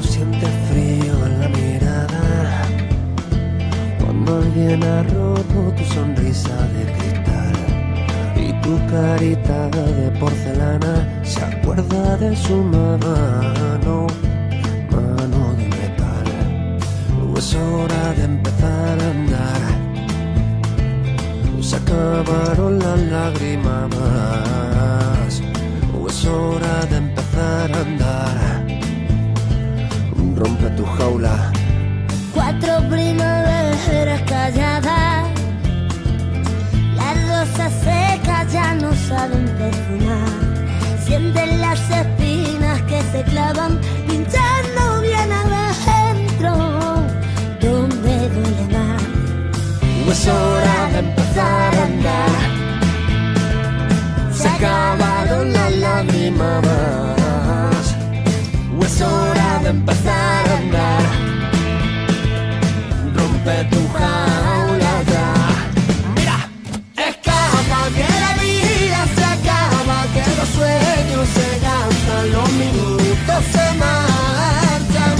sientes frío en la mirada, cuando alguien ha roto tu sonrisa de cristal y tu carita de porcelana se acuerda de su mano, mano de metal. Es hora de empezar a andar, se acabaron las lágrimas. Es hora de empezar a andar, rompe tu jaula. 4 primaveras calladas, las rosas secas ya no saben perfumar. Sienten las espinas que se clavan, pinchando bien adentro, donde duele más. Es hora de empezar a andar, se acabaron las lágrimas. Es hora de empezar a andar, rompe tu jaula ya. Mira, escapa que la vida se acaba, que los sueños se gastan, los minutos se marchan.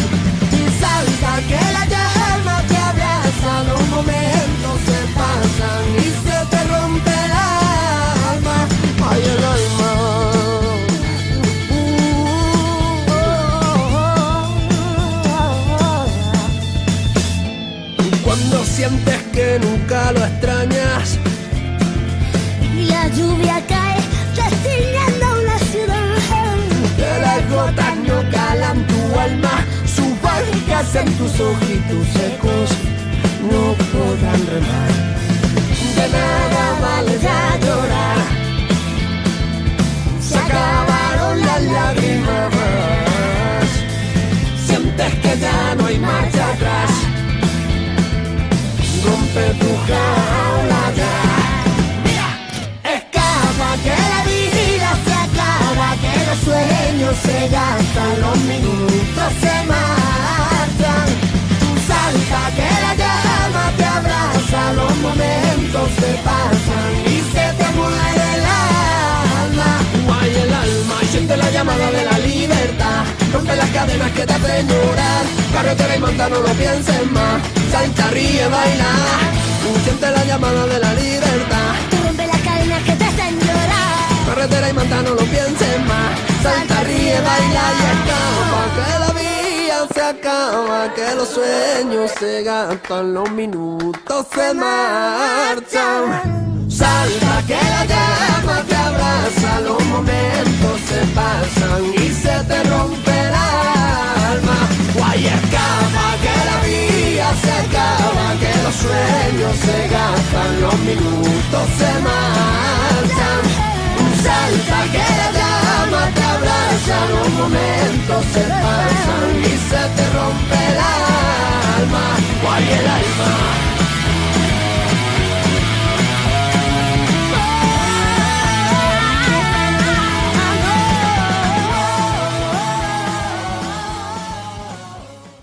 Salta que la llama te abraza, los momentos se pasan y se te rompe el alma. Ay, el alma. Cuando sientes que nunca lo extrañas Y la lluvia cae, restiñendo una ciudad. que las gotas no calan tu alma, sus barcas en tus ojitos secos no podrán remar. De nada vale ya llorar, se acabaron las lágrimas. Sientes que ya no hay marcha atrás, rompe tu jaula ya. Mira, escapa que la vida se acaba, que los sueños se gastan, los minutos se marchan. Salta que la llama te abraza, los momentos se pasan y se te muere el alma. Guay el alma y siente la llamada de la libertad, rompe las cadenas que te hacen llorar. Carretera y monta, no lo pienses más, salta, ríe, baila. Siente la llamada de la libertad, Rompe las cadenas que te hacen llorar. carretera y monta, no lo pienses más, salta, ríe, baila y escapa. Que la vida se acaba, que los sueños se gastan, los minutos se marchan. Salta que la llama te abraza, los momentos se pasan y se te rompe el alma. Guay, escapa que la vida se acaba, que los sueños se gastan, los minutos se marchan. Salta que la llama te abraza, los momentos se